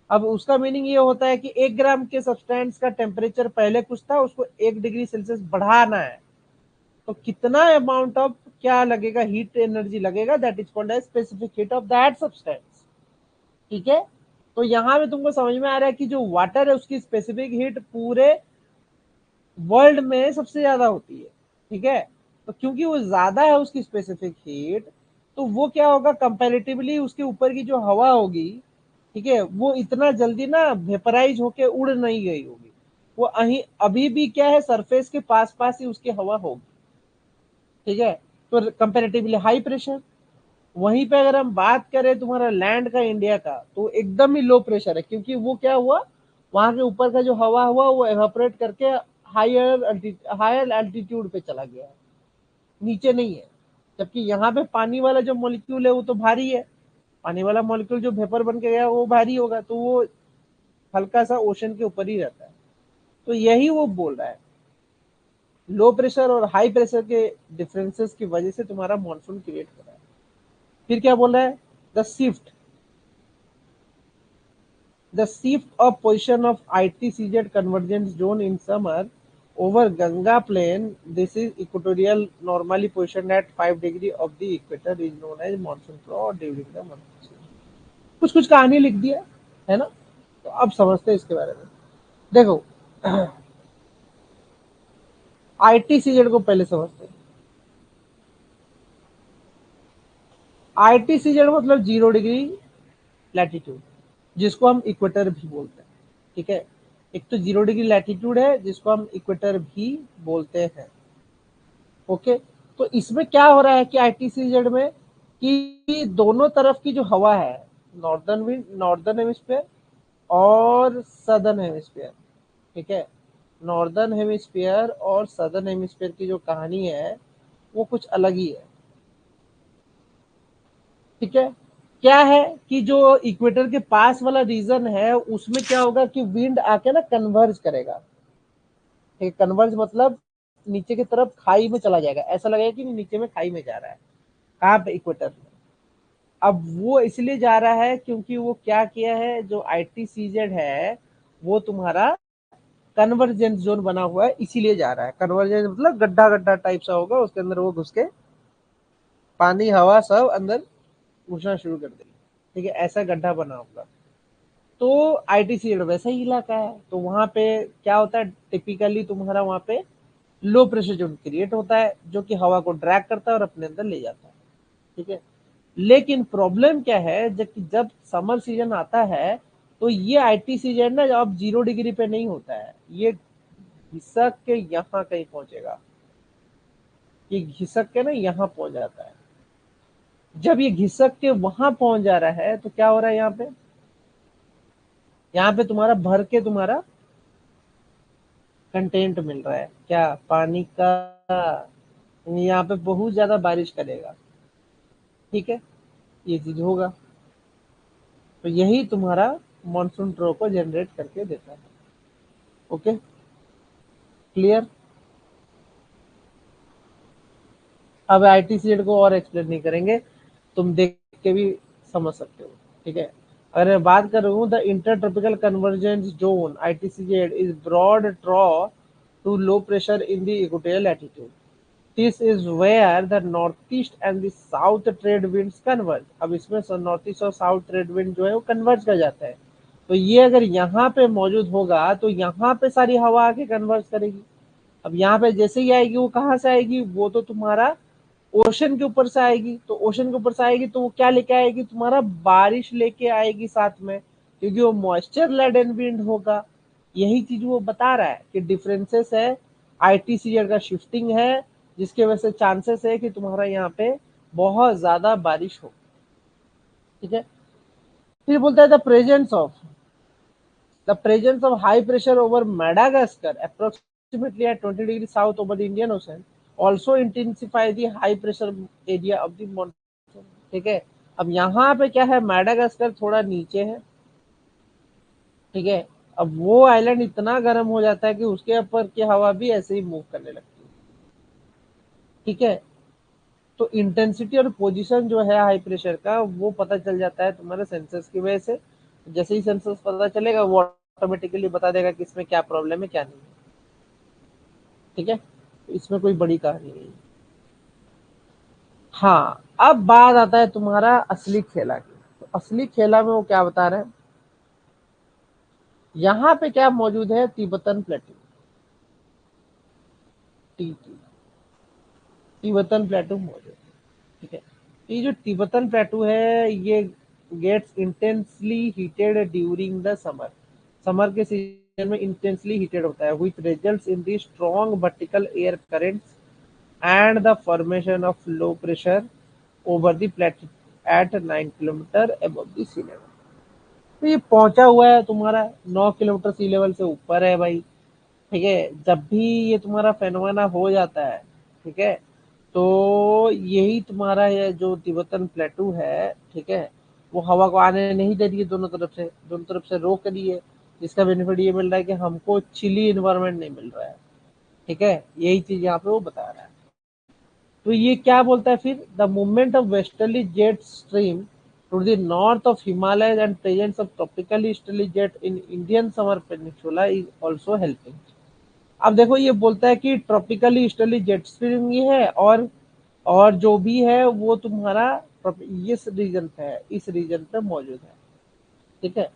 अब उसका मीनिंग ये होता है कि 1 ग्राम के सब्सटेंस का टेम्परेचर पहले कुछ था, उसको 1 डिग्री सेल्सियस बढ़ाना है, तो कितना अमाउंट ऑफ क्या लगेगा, हीट एनर्जी लगेगा, that is called as specific heat of that substance. ठीक है. तो यहां पे तुमको समझ में आ रहा है कि जो वाटर है उसकी स्पेसिफिक हीट पूरे वर्ल्ड में सबसे ज्यादा होती है. ठीक है. तो क्योंकि वो ज्यादा है उसकी स्पेसिफिक हीट, तो वो क्या होगा, कंपैरेटिवली उसके ऊपर की जो हवा होगी, ठीक है, वो इतना जल्दी ना वेपराइज होके उड़ नहीं गई होगी. वो अभी भी क्या है, सरफेस के पास पास ही उसकी हवा होगी. ठीक है. तो कंपैरेटिवली हाई प्रेशर. वहीं पे अगर हम बात करें तुम्हारा लैंड का, इंडिया का, तो एकदम ही लो प्रेशर है, क्योंकि वो क्या हुआ, वहां के ऊपर का जो हवा हुआ वो एवापोरेट करके हायर एल्टीट्यूड पे चला गया है, नीचे नहीं है. जबकि यहाँ पे पानी वाला जो मॉलिक्यूल है वो तो भारी है. पानी वाला मॉलिक्यूल जो वेपर बन के गया वो भारी होगा, तो वो हल्का सा ओशन के ऊपर ही रहता है. तो यही वो बोल रहा है, लो प्रेशर और हाई प्रेशर के डिफरेंसेस की वजह से तुम्हारा मानसून क्रिएट हो रहा है. फिर क्या बोल रहा है, the shift the shift of position of ITCZ convergence zone in summer over Ganga plain, this is equatorial, normally positioned at 5 degree of the equator, is known as monsoon flow during the monsoon. कुछ कुछ कहानी लिख दिया है ना. तो अब समझते हैं इसके बारे में. देखो, ITCZ को पहले समझते हैं. ITCZ मतलब 0 डिग्री लैटिट्यूड, जिसको हम इक्वेटर भी बोलते हैं. ठीक है. एक तो 0 डिग्री लैटिट्यूड है जिसको हम इक्वेटर भी बोलते हैं. ओके. तो इसमें क्या हो रहा है कि ITCZ में कि दोनों तरफ की जो हवा है, नॉर्दर्न विंड, नॉर्दर्न हेमिस्फीयर और सदर्न हेमिस्फीयर. ठीक है. नॉर्दर्न हेमिस्फीयर और सदर्न हेमिस्फीयर की जो कहानी है वो कुछ अलग ही है. ठीक है. क्या है कि जो इक्वेटर के पास वाला रीजन है उसमें क्या होगा कि विंड आके ना कन्वर्ज करेगा. ठीक. कन्वर्ज मतलब नीचे की तरफ खाई में चला जाएगा, ऐसा लगेगा कि नीचे में खाई में जा रहा है. कहाँ पे, इक्वेटर में. अब वो इसलिए जा रहा है क्योंकि वो क्या किया है, जो ITCZ है वो तुम्हारा कन्वर्जेंस जोन बना हुआ है, इसीलिए जा रहा है. कन्वर्जेंस मतलब गड्ढा गड्ढा टाइप सा होगा, उसके अंदर वो घुस के पानी हवा सब अंदर घुसना शुरू कर देगी. ठीक है. ऐसा गड्ढा बना होगा. तो ITCZ वैसा ही इलाका है, तो वहां पे क्या होता है, टिपिकली तुम्हारा वहां पे लो प्रेशर जोन क्रिएट होता है जो कि हवा को ड्रैग करता है और अपने अंदर ले जाता है. ठीक है. लेकिन प्रॉब्लम क्या है, जब समर सीजन आता है तो ये ITCZ ना अब 0 डिग्री पे नहीं होता है, ये घिसक के यहाँ कहीं पहुंचेगा. ये घिसक के ना यहाँ पहुंच जाता है. जब ये घिसक के वहां पहुंच जा रहा है तो क्या हो रहा है, यहाँ पे तुम्हारा भर के तुम्हारा कंटेंट मिल रहा है, क्या, पानी का. यहाँ पे बहुत ज्यादा बारिश करेगा. ठीक है. ये चीज होगा. तो यही तुम्हारा मानसून ट्रो को जनरेट करके देता है. ओके. क्लियर. अब आईटीसीजेड को और एक्सप्लेन नहीं करेंगे, तुम देख के भी समझ सकते हो, ठीक है। अगर मैं बात कर रहा हूँ, the inter tropical convergence zone ITCZ is broad trough to low pressure in the equatorial altitude. This is where the north east and the south trade winds converge. अब इसमें नॉर्थ ईस्ट और साउथ ट्रेड विंड जो है वो converge कर जाता है। तो ये अगर यहाँ पे मौजूद होगा तो यहाँ पे सारी हवा आके कन्वर्ज करेगी। अब यहाँ पे जैसे ही आएगी वो कहाँ से आएगी, वो तो तुम्हारा ओशन के ऊपर से आएगी। तो ओशन के ऊपर से आएगी तो वो क्या लेके आएगी, तुम्हारा बारिश लेके आएगी साथ में, क्योंकि वो मॉइस्चर लेडन विंड होगा। यही चीज वो बता रहा है कि डिफरेंसेस है, आईटीसीजर का शिफ्टिंग है, जिसके वजह से चांसेस है कि तुम्हारा यहाँ पे बहुत ज्यादा बारिश हो, ठीक है। फिर बोलता है the presence of high pressure over Madagascar approximately at 20 degree south over the Indian Ocean also intensify the high pressure area of the monsoon, ठीक है। अब यहाँ पे क्या है, मेडागास्कर थोड़ा नीचे है, ठीक है। अब वो आइलैंड इतना गर्म हो जाता है कि उसके ऊपर की हवा भी ऐसे ही मूव करने लगती है, ठीक है। तो इंटेंसिटी और पोजीशन जो है हाई प्रेशर का वो पता चल जाता है तुम्हारे सेंसर्स की वजह से। जैसे ही सेंसर्स पता चलेगा वो ऑटोमेटिकली बता देगा कि इसमें क्या प्रॉब्लम है क्या नहीं है, ठीक है। तो इसमें कोई बड़ी कहानी नहीं है। हाँ, अब बात आता है तुम्हारा असली खेला की। तो असली खेला में वो क्या बता रहे हैं, यहाँ पे क्या मौजूद है, तिब्बतन प्लेटू, टी टी तिब्बतन प्लेटू मौजूद है, ठीक है। ये जो तिब्बतन प्लेटू है ये gets intensely heated during the summer. Summer के सीजन में इंटेंसली हीटेड होता है, which results in the strong vertical air currents and the formation of low pressure over the plateau at 9 kilometre above the sea level. तो ये पहुंचा हुआ है तुम्हारा 9 किलोमीटर सी लेवल से ऊपर है भाई, ठीक है। जब भी ये तुम्हारा फेनोमेना हो जाता है, ठीक है, तो यही तुम्हारा ये जो तिब्बतन प्लेटू है, ठीक है, वो हवा को आने नहीं दे रही है, दोनों तरफ से रोक रही है। जिसका बेनिफिट ये मिल रहा है कि हमको चिली इन्वायरमेंट नहीं मिल रहा है, ठीक है। यही चीज यहाँ पे वो बता रहा है। तो ये क्या बोलता है फिर, the movement of westerly jet stream to the north of Himalaya and presence of tropically easterly jet in Indian summer peninsula is also helping. अब देखो ये बोलता है कि ट्रॉपिकली ईस्टर्ली जेट स्ट्रीम ये है, और जो भी है वो तुम्हारा इस रीजन पे है, इस रीजन पे मौजूद है, ठीक है।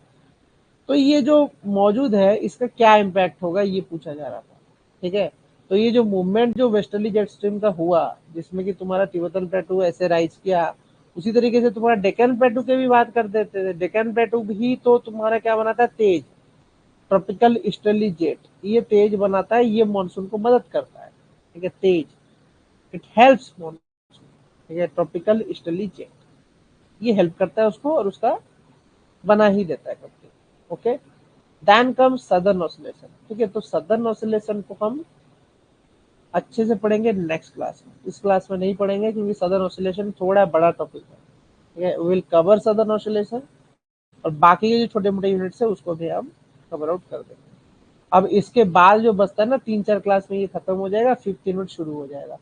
तो ये जो मौजूद है इसका क्या इम्पैक्ट होगा ये पूछा जा रहा था, ठीक है। तो ये जो मूवमेंट जो वेस्टर्ली जेट स्ट्रीम का हुआ, जिसमें कि तुम्हारा तिब्बतन प्लेटू ऐसे राइज किया, उसी तरीके से तुम्हारा डेक्कन प्लेटू की भी बात कर देते थे। डेक्कन प्लेटू भी तो तुम्हारा क्या बनाता है, तेज ट्रॉपिकल ईस्टर्ली जेट, ये तेज बनाता है, ये मानसून को मदद करता है, ठीक है, तेज, इट हेल्प्स मानसून, ठीक है। ट्रॉपिकल ईस्टर्ली जेट ये हेल्प करता है उसको और उसका बना ही देता है कभी, okay. Then come southern oscillation, ठीक है। तो सदर्न ऑसिलेशन को हम अच्छे से पढ़ेंगे नेक्स्ट क्लास में, इस क्लास में नहीं पढ़ेंगे क्योंकि सदर्न ऑसिलेशन थोड़ा बड़ा टॉपिक है, ठीक है। विल कवर सदर्न ऑसिलेशन और बाकी के जो छोटे मोटे यूनिट्स है उसको भी हम कवर आउट कर देंगे। अब इसके बाद जो बचता है ना 3-4 क्लास में ये खत्म हो जाएगा, 5th यूनिट शुरू हो जाएगा।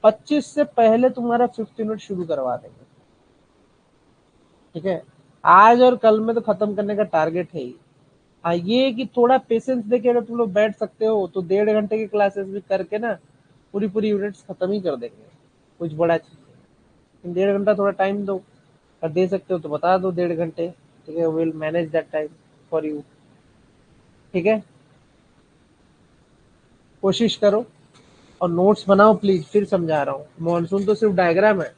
25 से पहले तुम्हारा 5th यूनिट शुरू करवा देंगे, ठीक है। आज और कल में तो खत्म करने का टारगेट है ही। हाँ, ये कि थोड़ा पेशेंस देके अगर तुम लोग बैठ सकते हो तो 1.5 घंटे की क्लासेस भी करके ना पूरी पूरी यूनिट्स खत्म ही कर देंगे, कुछ बड़ा चीज है। 1.5 घंटा थोड़ा टाइम दो, अगर दे सकते हो तो बता दो 1.5 घंटे, ठीक है। Will manage that time for you, ठीक है। कोशिश करो और नोट्स बनाओ प्लीज, फिर समझा रहा हूँ, मॉनसून तो सिर्फ डायग्राम है,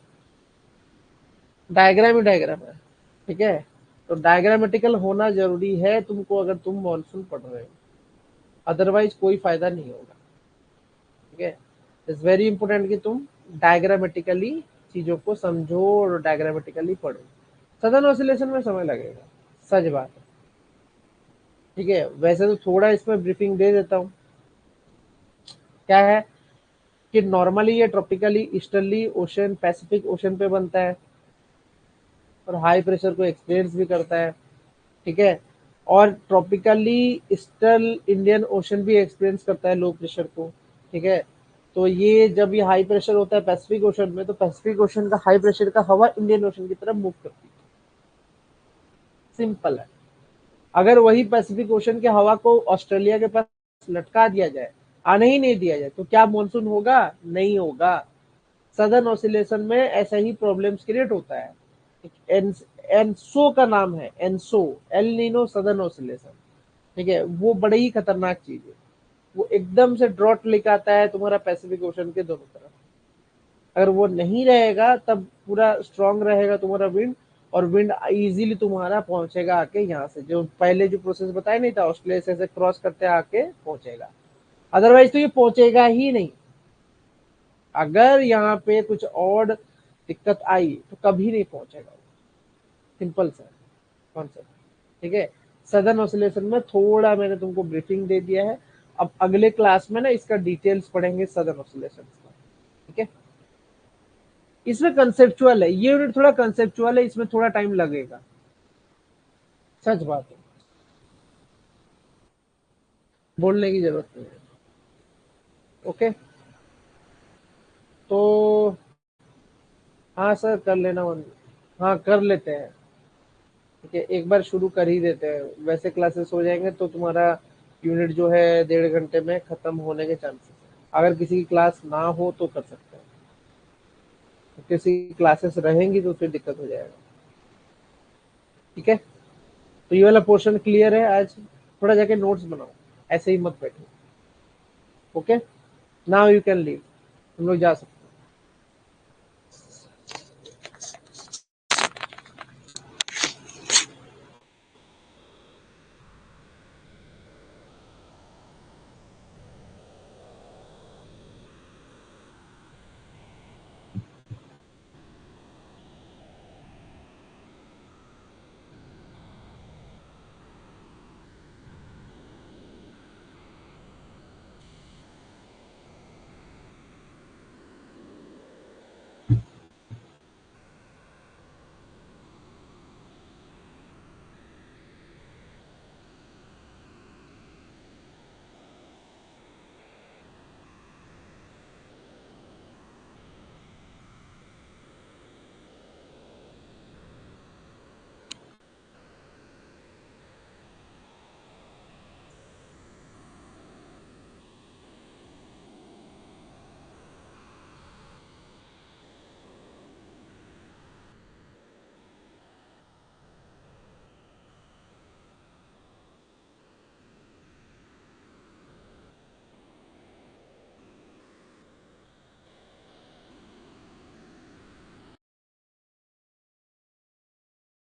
डायग्राम ही डायग्राम है, ठीक है। तो डायग्रामेटिकल होना जरूरी है तुमको अगर तुम मॉनसून पढ़ रहे हो, अदरवाइज कोई फायदा नहीं होगा, ठीक है। इट्स वेरी इंपॉर्टेंट कि तुम डायग्रामेटिकली चीजों को समझो और डायग्रामेटिकली पढ़ो। सदन ऑसिलेशन में समय लगेगा, सच बात है, ठीक है। वैसे तो थोड़ा इसमें ब्रीफिंग दे देता हूँ। क्या है कि नॉर्मली ये ट्रॉपिकली ईस्टर्ली ओशन पैसिफिक ओशन पे बनता है और हाई प्रेशर को एक्सपीरियंस भी करता है, ठीक है। और ट्रॉपिकली ईस्टर्न इंडियन ओशन भी एक्सपीरियंस करता है लो प्रेशर को, ठीक है। तो ये जब ये हाई प्रेशर होता है पैसिफिक ओशन में, तो पैसिफिक ओशन का हाई प्रेशर का हवा इंडियन ओशन की तरफ मूव करती है। सिंपल है। अगर वही पैसिफिक ओशन के हवा को ऑस्ट्रेलिया के पास लटका दिया जाए, आने ही नहीं दिया जाए, तो क्या मानसून होगा? नहीं होगा। सदर्न ऑसिलेशन में ऐसा ही प्रॉब्लम्स क्रिएट होता है। एनसो का नाम है, ENSO, El Nino southern oscillation. ठीक है, वो बड़ी ही खतरनाक चीज है। वो एकदम से ड्रॉट लेके आता है तुम्हारा पैसिफिक ओशन के दोनों तरफ। अगर वो नहीं रहेगा तब पूरा स्ट्रांग रहेगा तुम्हारा विंड, और विंड इजीली तुम्हारा पहुंचेगा आके यहाँ से, जो पहले जो प्रोसेस बताया नहीं था, ऑस्ट्रेलिया से क्रॉस करते आके पहुंचेगा। अदरवाइज तो ये पहुंचेगा ही नहीं। अगर यहाँ पे कुछ और दिक्कत आई तो कभी नहीं पहुंचेगा। सिंपल सा कॉन्सेप्ट। ठीक है, सदर्न ऑसिलेशन में थोड़ा मैंने तुमको ब्रीफिंग दे दिया है। अब अगले क्लास में ना इसका डिटेल्स पढ़ेंगे सदर्न ऑसिलेशन का। ठीक है, इसमें कंसेप्चुअल है, ये यूनिट थोड़ा कंसेप्चुअल है, इसमें थोड़ा टाइम लगेगा, सच बात है, बोलने की जरूरत नहीं है। ओके, तो हाँ सर कर लेना हाँ कर लेते हैं। ठीक है, एक बार शुरू कर ही देते हैं, वैसे क्लासेस हो जाएंगे तो तुम्हारा यूनिट जो है 1.5 घंटे में खत्म होने के चांसेस है। अगर किसी की क्लास ना हो तो कर सकते हैं, तो किसी की क्लासेस रहेंगी तो फिर दिक्कत हो जाएगा। ठीक है, तो ये वाला पोर्शन क्लियर है आज? थोड़ा जाके नोट्स बनाओ, ऐसे ही मत बैठो। Okay, now you can leave, हम लोग जा सकते हैं।